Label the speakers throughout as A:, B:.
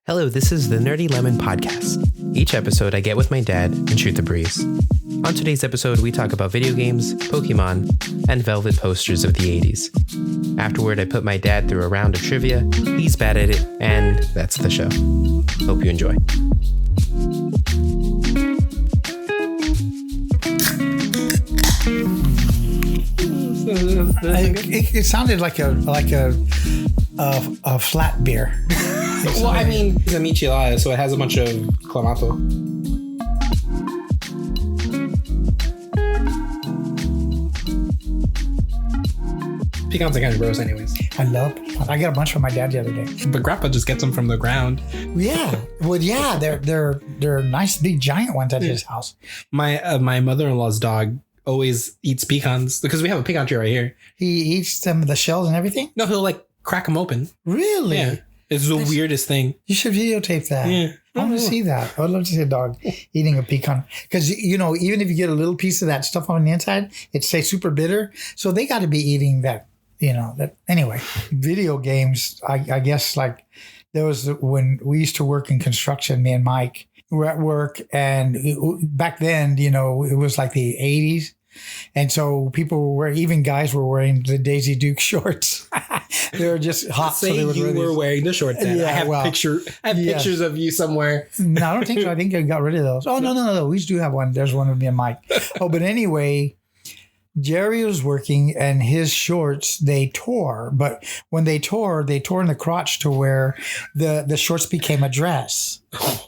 A: Hello, this is the Nerdy Lemon Podcast. Each episode, I get with my dad and shoot the breeze. On today's episode, we talk about video games, Pokemon, and velvet posters of the 80s. Afterward, I put my dad through a round of trivia. He's bad at it, and that's the show. Hope you enjoy.
B: It sounded like a flat beer.
C: Well, I mean, it's a michelada, so it has a bunch of clamato. Pecans are kind of gross anyways.
B: I love pecans. I got a bunch from my dad the other day.
C: But Grandpa just gets them from the ground.
B: Yeah. Well, yeah, they're nice, big, giant ones at his house.
C: My mother-in-law's dog always eats pecans because we have a pecan tree right here.
B: He eats them, the shells and everything?
C: No, he'll like crack them open.
B: Really?
C: Yeah. It's the weirdest thing.
B: You should videotape that.
C: Yeah.
B: I want to see that. I would love to see a dog eating a pecan. Because, you know, even if you get a little piece of that stuff on the inside, it stays super bitter. So they got to be eating that, you know, that. Anyway, video games, I guess, like, there was when we used to work in construction, me and Mike were at work. And back then, you know, it was like the 80s. And so even guys were wearing the Daisy Duke shorts. They were just hot.
C: Say so you were wearing the shorts. Then.
B: Yeah,
C: I have pictures of you somewhere.
B: No, I don't think so. I think I got rid of those. Oh, no. We do have one. There's one of me and Mike. Oh, but anyway, Jerry was working and his shorts, they tore. But when they tore in the crotch to where the shorts became a dress.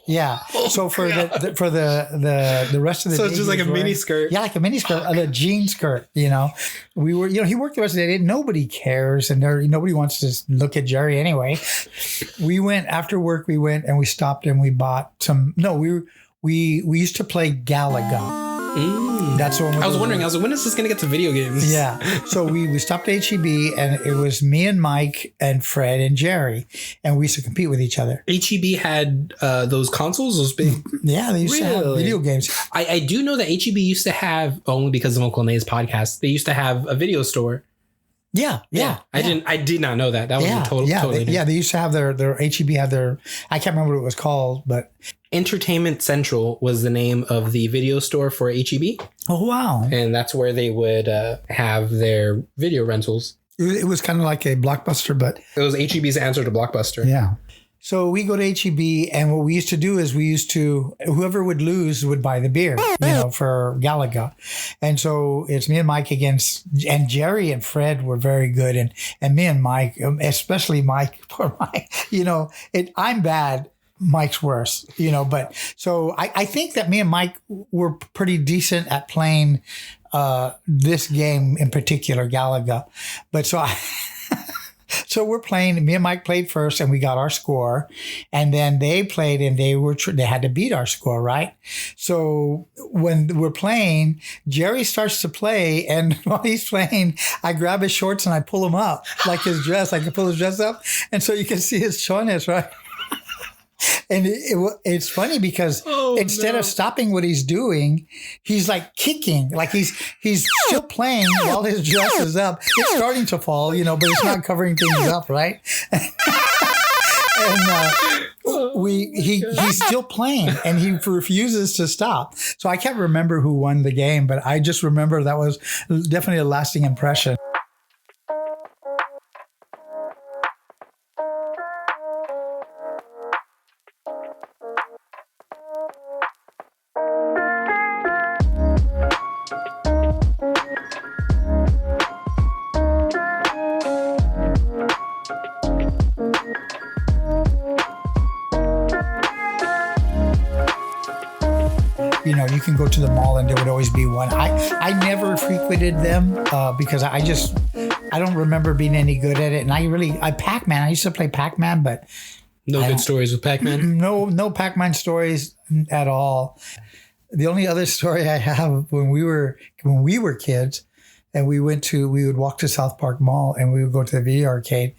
B: Yeah. So for the rest of the day.
C: So it's just like a mini skirt.
B: Yeah, like a mini skirt, a jean skirt, you know. He worked the rest of the day. Nobody cares and nobody wants to look at Jerry anyway. After work, and we stopped and we bought some. No, we used to play Galaga. That's what
C: I was wondering. I was like, when is this going to get to video games?
B: Yeah. So we stopped at HEB and it was me and Mike and Fred and Jerry. And we used to compete with each other.
C: HEB had those consoles, those big.
B: Yeah, they used to have video games.
C: I do know that HEB used to have, only because of Uncle Nay's podcast, they used to have a video store.
B: Yeah.
C: I did not know that. That was totally new.
B: They used to have their HEB had their, I can't remember what it was called, but
C: Entertainment Central was the name of the video store for HEB.
B: Oh, wow.
C: And that's where they would have their video rentals.
B: It was kind of like a Blockbuster, but
C: it was HEB's answer to Blockbuster.
B: Yeah. So we go to HEB, and what we used to do is whoever would lose would buy the beer, you know, for Galaga. And so it's me and Mike and Jerry and Fred were very good. And me and Mike, especially Mike, poor Mike, you know, I'm bad. Mike's worse, you know, but so I think that me and Mike were pretty decent at playing this game in particular, Galaga. But so we're playing, me and Mike played first and we got our score, and then they played and they had to beat our score, right? So when we're playing, Jerry starts to play, and while he's playing, I grab his shorts and I pull him up, like his dress, I can pull his dress up. And so you can see his chones, right? And it's funny because instead of stopping what he's doing, he's like kicking, like he's still playing while his dress is up. It's starting to fall, you know, but it's not covering things up, right? He's still playing and he refuses to stop. So I can't remember who won the game, but I just remember that was definitely a lasting impression. You know, you can go to the mall and there would always be one. I never frequented them because I don't remember being any good at it. And Pac-Man, I used to play Pac-Man, but
C: no good stories with Pac-Man.
B: No Pac-Man stories at all. The only other story I have when we were kids, and we would walk to South Park Mall and we would go to the video arcade.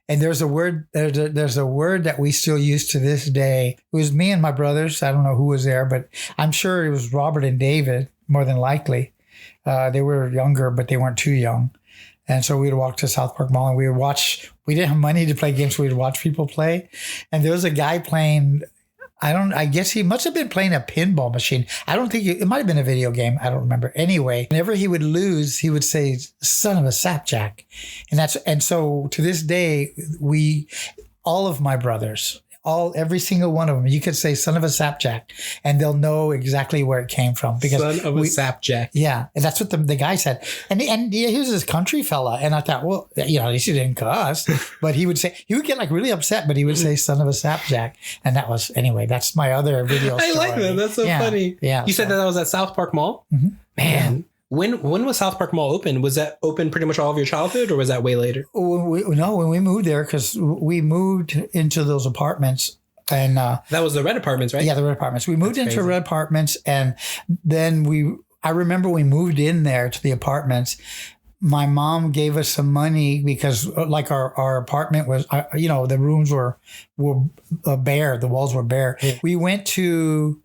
B: And there's a word that we still use to this day. It was me and my brothers. I don't know who was there, but I'm sure it was Robert and David, more than likely. They were younger, but they weren't too young. And so we'd walk to South Park Mall and we would watch we didn't have money to play games, so we'd watch people play. And there was a guy playing, I guess he must have been playing a pinball machine. I don't think it might have been a video game. I don't remember. Anyway, whenever he would lose, he would say, "Son of a sapjack." And so to this day, all of my brothers, every single one of them, you could say "son of a sapjack" and they'll know exactly where it came from, because
C: son of a sapjack.
B: Yeah. And that's what the guy said. And he was this country fella. And I thought, well, at least he didn't cuss, but he would get like really upset, but he would say "son of a sapjack." And that's my other video story.
C: I like that. That's so funny.
B: Yeah.
C: You said that was at South Park Mall?
B: Mm-hmm.
C: Man. When was South Park Mall open? Was that open pretty much all of your childhood, or was that way later?
B: When we moved there, because we moved into those apartments, and
C: that was the red apartments, right?
B: Yeah, the red apartments. We moved into red apartments, and then I remember we moved in there to the apartments. My mom gave us some money because, like, our apartment was, the rooms were bare, the walls were bare. Yeah. We went to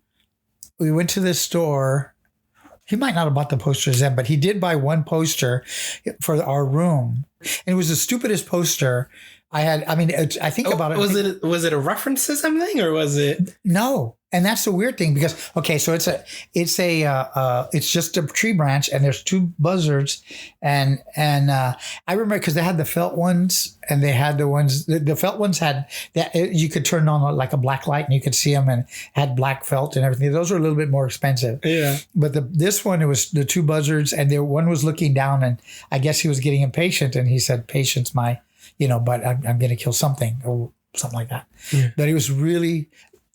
B: this store. He might not have bought the posters then, but he did buy one poster for our room. And it was the stupidest poster I had. I mean, I think about it.
C: Was it a reference to something, or was it?
B: No. And that's the weird thing, because, okay, so it's just a tree branch, and there's two buzzards. And I remember, because they had the felt ones, and they had the felt ones had that you could turn on like a black light and you could see them, and had black felt and everything. Those were a little bit more expensive. Yeah. But this one, it was the two buzzards, and one was looking down, and I guess he was getting impatient, and he said, "Patience, but I'm going to kill something," or something like that. Yeah. But it was really,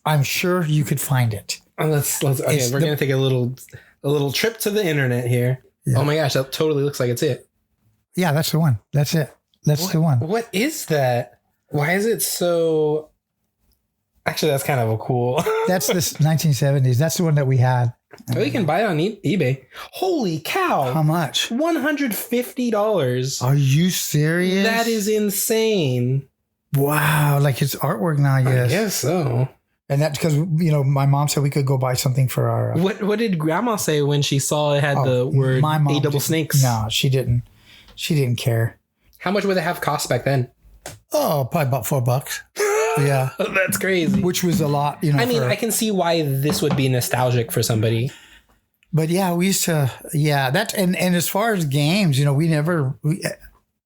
B: I'm sure you could find it.
C: Let's okay, we're going to take a little trip to the internet here. Yeah. Oh my gosh, that totally looks like it's it.
B: Yeah, that's the one. That's it. That's the one.
C: What is that? Why is it so... Actually, that's kind of a cool...
B: That's the 1970s. That's the one that we had.
C: Oh, you can buy it on eBay. Holy cow.
B: How much?
C: $150.
B: Are you serious?
C: That is insane.
B: Wow. Like, it's artwork now, I guess.
C: I guess so.
B: And that's because, my mom said we could go buy something for our...
C: What did Grandma say when she saw it had the word A double snakes?
B: No, she didn't. She didn't care.
C: How much would it have cost back then?
B: Oh, probably about $4. Yeah.
C: That's crazy.
B: Which was a lot,
C: I mean, I can see why this would be nostalgic for somebody.
B: But yeah, we used to, and as far as games,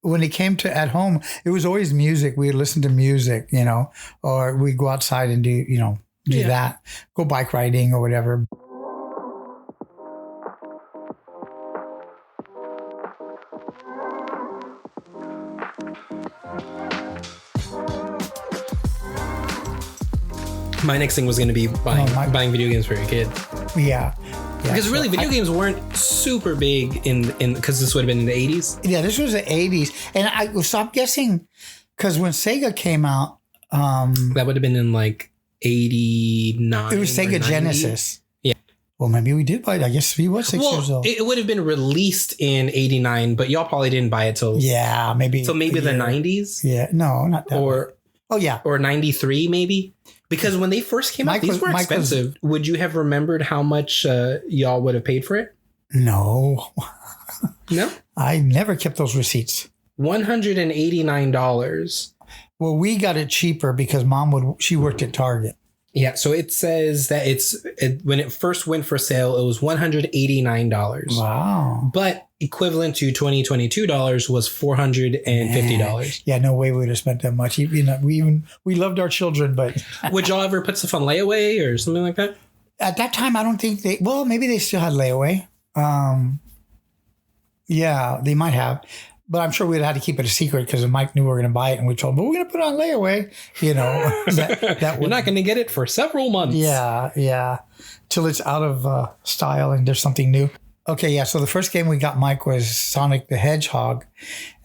B: when it came to at home, it was always music. We would listen to music, or we'd go outside and do that, go bike riding or whatever.
C: My next thing was going to be buying video games for your kid.
B: Yeah.
C: Because really, video games weren't super big because this would have been in the 80s.
B: Yeah, this was the 80s. And I'm guessing, because when Sega came out...
C: that would have been in like 89.
B: It was Sega Genesis.
C: Yeah.
B: Well, maybe we did buy it. I guess we were 6 years old.
C: It would have been released in 89, but y'all probably didn't buy it till...
B: Yeah, maybe...
C: So maybe the 90s?
B: Yeah, no, not that way. Oh, yeah.
C: Or 93, maybe? Because when they first came out, these were expensive. Would you have remembered how much y'all would have paid for it?
B: No.
C: No?
B: I never kept those receipts.
C: $189.
B: Well, we got it cheaper because she worked at Target.
C: Yeah, so it says that when it first went for sale, it was $189.
B: Wow.
C: But equivalent to $2022 was $450.
B: Yeah, no way we would have spent that much. We loved our children, but...
C: Would y'all ever put stuff on layaway or something like that?
B: At that time, I don't think maybe they still had layaway. Yeah, they might have. But I'm sure we'd have had to keep it a secret because Mike knew we were going to buy it, and we told him, but we're going to put it on layaway. That
C: You're not going to get it for several months.
B: Yeah. Till it's out of style and there's something new. Okay, yeah. So the first game we got Mike was Sonic the Hedgehog.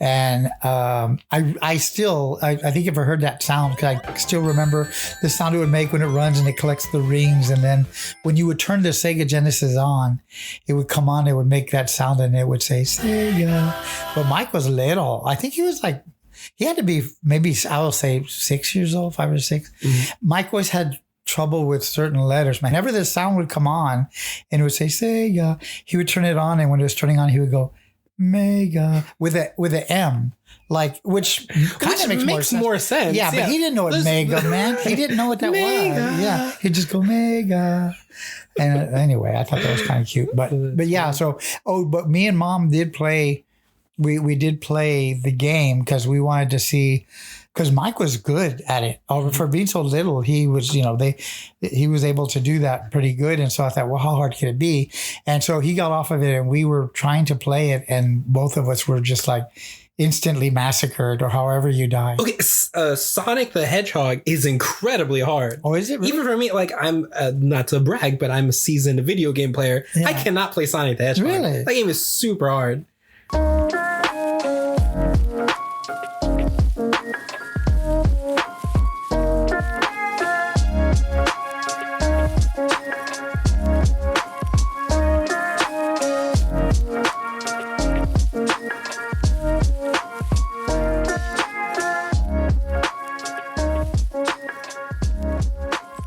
B: And I think if I heard that sound, because I still remember the sound it would make when it runs and it collects the rings. And then when you would turn the Sega Genesis on, it would come on, it would make that sound and it would say Sega. But Mike was little. I think he was like, he had to be maybe, I will say 6 years old, 5 or 6. Mm-hmm. Mike always had trouble with certain letters. Whenever the sound would come on and it would say Sega, he would turn it on, and when it was turning on, he would go Mega with an M. Like, which kind of makes more sense. Yeah, but he didn't know what mega meant. He didn't know what that was. Yeah, he'd just go mega. And anyway, I thought that was kind of cute. But yeah, so but me and Mom did play. We did play the game because we wanted to see. Because Mike was good at it. For being so little, he was, he was able to do that pretty good. And so I thought, well, how hard can it be? And so he got off of it, and we were trying to play it, and both of us were just like instantly massacred, or however you die.
C: Okay, Sonic the Hedgehog is incredibly hard.
B: Oh, is it really?
C: Even for me, like, I'm not to brag, but I'm a seasoned video game player. Yeah. I cannot play Sonic the Hedgehog.
B: Really?
C: That game is super hard.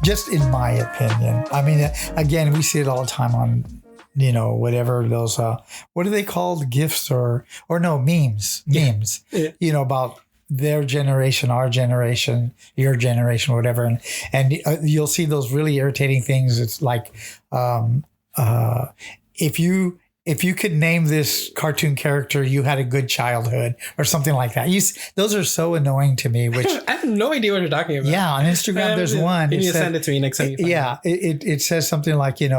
B: Just in my opinion. I mean, again, we see it all the time on, whatever those, what are they called? GIFs or no, memes. Yeah. Memes, about their generation, our generation, your generation, whatever. And you'll see those really irritating things. It's like, if you could name this cartoon character, you had a good childhood or something like that. Those are so annoying to me. Which
C: I have no idea what you're talking about.
B: Yeah, on Instagram there's one.
C: You send it to me next time.
B: It says something like, and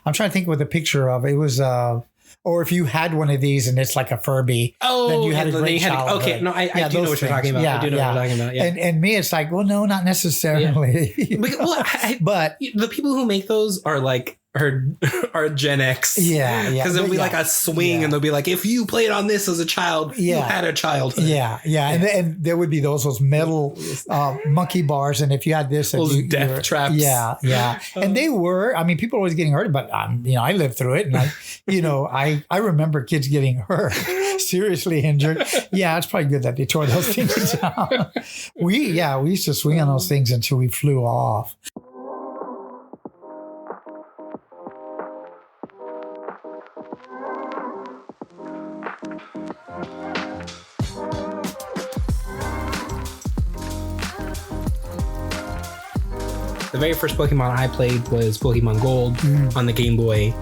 B: I'm trying to think what the picture of it was. Or if you had one of these and it's like a Furby, then you had a great childhood.
C: Okay, no, I do know what you're talking about.
B: Yeah,
C: I do know what you're talking about. Yeah.
B: And me, it's like, well, no, not necessarily.
C: Yeah. But the people who make those are like are Gen X.
B: Yeah.
C: Because there'll be like a swing and they'll be like, if you played on this as a child, you had a childhood.
B: Yeah. And there would be those metal monkey bars. And if you had this,
C: those death traps.
B: Yeah. And they were, I mean, people were always getting hurt, but I lived through it. And I remember kids getting hurt, seriously injured. Yeah, it's probably good that they tore those things down. We used to swing on those things until we flew off.
C: The very first Pokemon I played was Pokemon Gold on the Game Boy.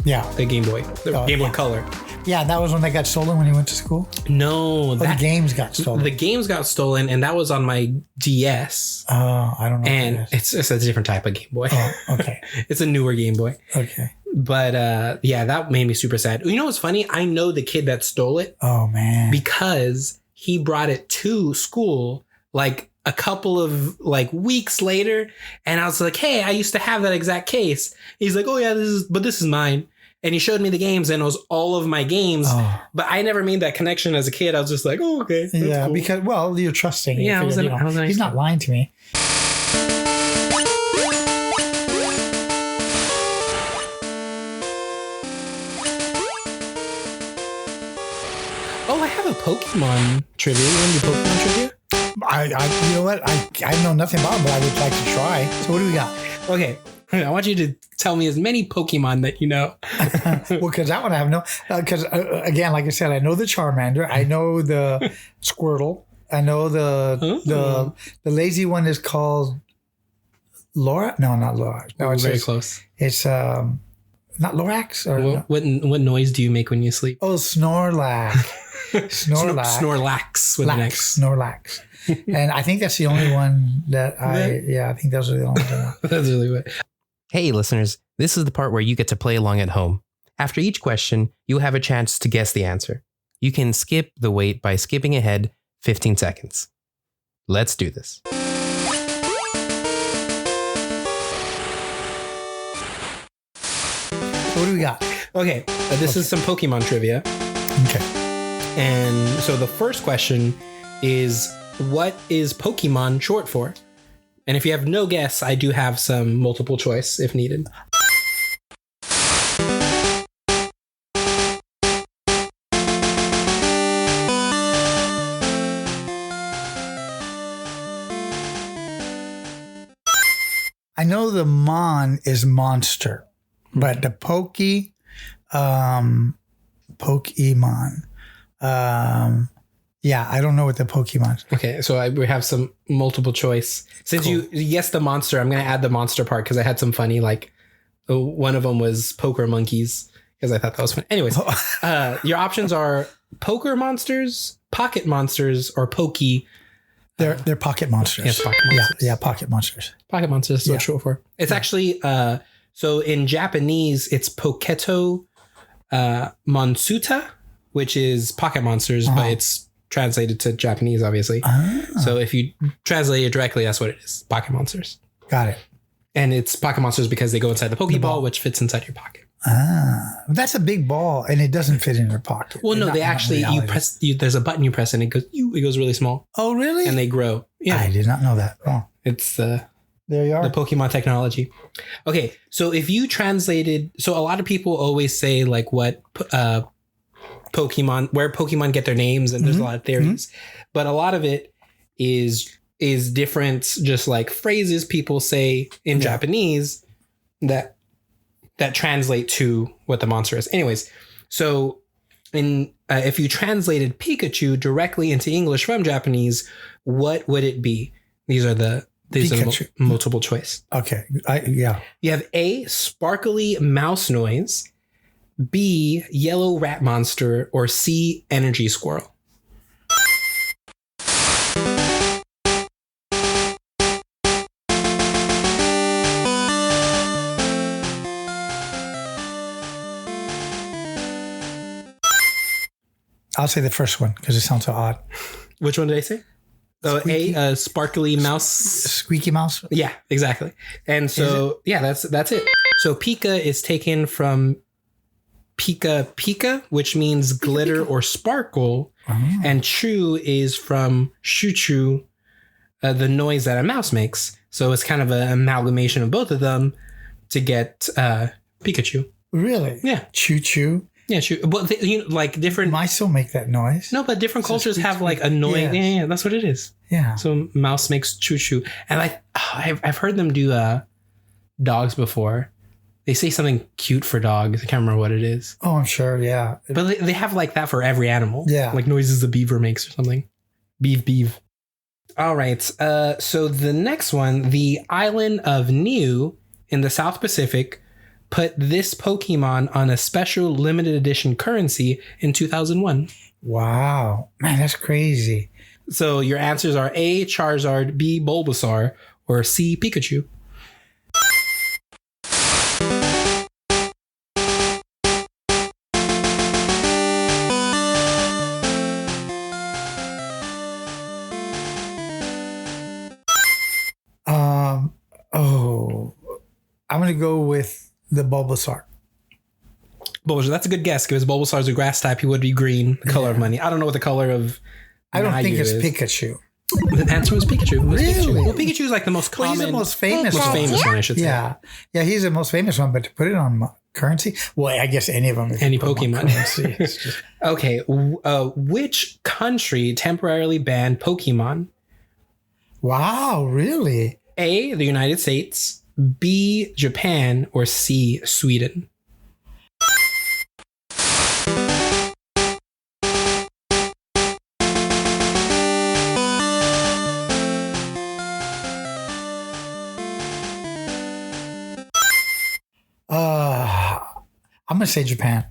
B: Yeah.
C: The Game Boy. The Game Boy Color.
B: Yeah, that was when they got stolen when you went to school?
C: No.
B: The games got stolen.
C: The games got stolen, and that was on my DS.
B: Oh, I don't know.
C: And it's a different type of Game Boy.
B: Oh, okay.
C: It's a newer Game Boy.
B: Okay.
C: But that made me super sad. You know what's funny? I know the kid that stole it.
B: Oh, man.
C: Because he brought it to school like a couple of weeks later, and I was like, hey, I used to have that exact case. He's like, oh yeah, this is mine. And he showed me the games, and it was all of my games. Oh. But I never made that connection as a kid. I was just like, oh, okay.
B: Yeah, cool. Because, you're trusting. Yeah, he's not lying to me.
C: Oh, I have a Pokemon trivia. You want to do Pokemon trivia?
B: You know what? I know nothing about it, but I would like to try. So what do we got?
C: Okay. I want you to tell me as many Pokemon that you know.
B: Well, because that one I have no. Because again, like I said, I know the Charmander. I know the Squirtle. I know the lazy one is called Laura. No, not Laura. No, it's
C: very close.
B: It's not Lorax. Or
C: what noise do you make when you sleep?
B: Oh, Snorlax.
C: Snorlax with an X.
B: Snorlax. And I think that's the only one that I think those are the only ones.
C: That's really weird.
A: Hey, listeners, this is the part where you get to play along at home. After each question, you'll have a chance to guess the answer. You can skip the wait by skipping ahead 15 seconds. Let's do this.
B: What do we got?
C: Okay, this is some Pokemon trivia.
B: Okay.
C: And so the first question is, what is Pokemon short for? And if you have no guess, I do have some multiple choice if needed.
B: I know the Mon is monster, but the Pokemon. Yeah, I don't know what the Pokemon.
C: Okay, so we have some multiple choice. Since you guessed the monster, I'm going to add the monster part because I had some funny, like, one of them was poker monkeys because I thought that was fun. Anyways, your options are poker monsters, pocket monsters, or pokey.
B: They're pocket monsters.
C: Yes, pocket monsters.
B: Yeah, pocket monsters.
C: Pocket monsters is what it's short for. It's actually, so in Japanese, it's Poketo Monsuta, which is pocket monsters, but it's translated to Japanese, obviously. So if you translate it directly, that's what it is. Pocket monsters.
B: Got it.
C: And it's pocket monsters because they go inside the Pokeball, which fits inside your pocket.
B: That's a big ball and it doesn't fit in your pocket.
C: Well, no, they actually, there's a button you press and it goes really small.
B: Oh, really?
C: And they grow. Yeah.
B: I did not know that. Oh,
C: it's
B: there you are.
C: the Pokemon technology. Okay. So if you translated, so a lot of people always say like what, Pokemon, where Pokemon get their names, and there's a lot of theories, but a lot of it is different, just like phrases people say in Japanese that translate to what the monster is. Anyways, so if you translated Pikachu directly into English from Japanese, what would it be? These are the multiple choice.
B: Okay.
C: You have A, sparkly mouse noise, B, yellow rat monster, or C, energy squirrel.
B: I'll say the first one because it sounds so odd.
C: Which one did I say? A, sparkly mouse.
B: Squeaky mouse?
C: Yeah, exactly. And so, yeah, that's it. So Pika is taken from Pika Pika, which means glitter or sparkle. And Chu is from Shu-Chu, the noise that a mouse makes. So it's kind of an amalgamation of both of them to get Pikachu.
B: Really?
C: Yeah.
B: Choo-choo?
C: Yeah, well, like different
B: mice don't make that noise.
C: No, but different cultures have like a noise. Yes. Yeah, that's what it is.
B: Yeah.
C: So mouse makes choo choo, and I've heard them do dogs before. They say something cute for dogs. I can't remember what it is.
B: Oh, I'm sure. Yeah.
C: But they have like that for every animal.
B: Yeah.
C: Like noises the beaver makes or something. Beef. All right. So the next one, the island of Niue in the South Pacific, put this Pokemon on a special limited edition currency in 2001.
B: Wow. Man, that's crazy.
C: So your answers are A, Charizard, B, Bulbasaur, or C, Pikachu.
B: I'm going to go with the Bulbasaur.
C: Bulbasaur, that's a good guess because Bulbasaur is a grass type. He would be green, the color of money. I don't know what the color of
B: I don't think it's
C: is.
B: Pikachu.
C: The answer was Pikachu.
B: Really?
C: Pikachu. Well, Pikachu is like the most common.
B: Well, he's the most famous
C: one, I should say.
B: Yeah. Yeah, he's the most famous one, but to put it on currency? Well, I guess any of them.
C: Any Pokemon. Okay. Which country temporarily banned Pokemon?
B: Wow, really?
C: A, the United States, B, Japan, or C, Sweden?
B: I'm going to say Japan.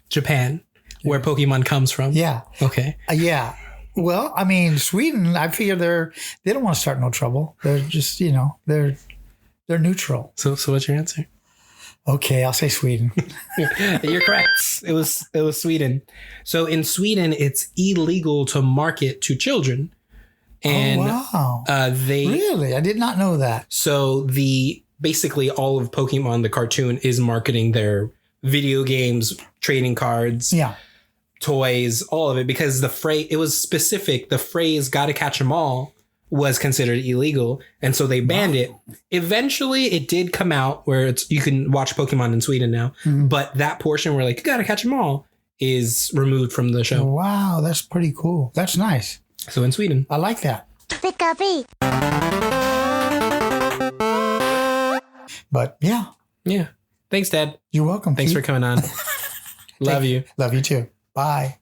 C: Japan, where Pokemon comes from?
B: Yeah.
C: Okay.
B: Yeah. Well, I mean, Sweden, I figure they don't want to start no trouble. They're just, they're neutral.
C: So what's your answer?
B: Okay, I'll say Sweden.
C: You're correct. It was Sweden. So in Sweden, it's illegal to market to children. And
B: wow. Really? I did not know that.
C: So basically all of Pokemon, the cartoon, is marketing their video games, trading cards, toys, all of it, because it was specific. The phrase "gotta catch 'em all" was considered illegal, and so they banned it. Eventually, it did come out where you can watch Pokemon in Sweden now, but that portion where like "you gotta catch 'em all" is removed from the show.
B: Wow, that's pretty cool. That's nice.
C: So in Sweden,
B: I like that. But yeah.
C: Thanks, Dad.
B: You're welcome.
C: Thanks for coming on. Love you.
B: Love you too. Bye.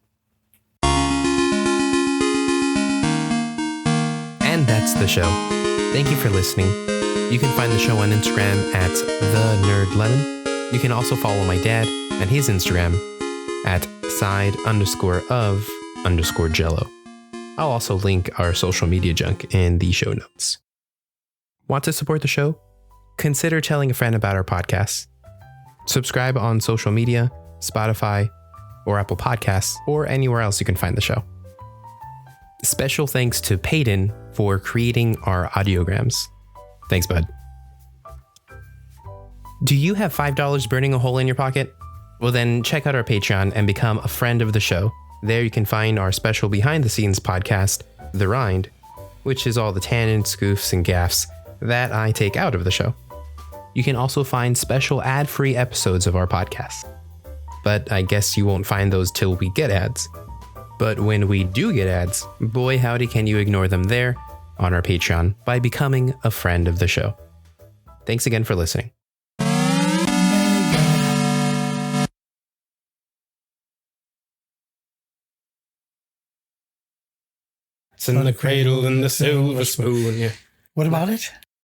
A: And that's the show. Thank you for listening. You can find the show on Instagram at @TheNerdLemon. You can also follow my dad and his Instagram at side_of_Jello. I'll also link our social media junk in the show notes. Want to support the show? Consider telling a friend about our podcast. Subscribe on social media, Spotify, or Apple Podcasts, or anywhere else you can find the show. Special thanks to Peyton for creating our audiograms. Thanks, bud. Do you have $5 burning a hole in your pocket? Well, then check out our Patreon and become a friend of the show. There you can find our special behind-the-scenes podcast, The Rind, which is all the tangents, goofs, and gaffes that I take out of the show. You can also find special ad-free episodes of our podcast. But I guess you won't find those till we get ads. But when we do get ads, boy howdy can you ignore them there on our Patreon by becoming a friend of the show. Thanks again for listening.
C: It's in the cradle and the silver spoon. Yeah.
B: What about it?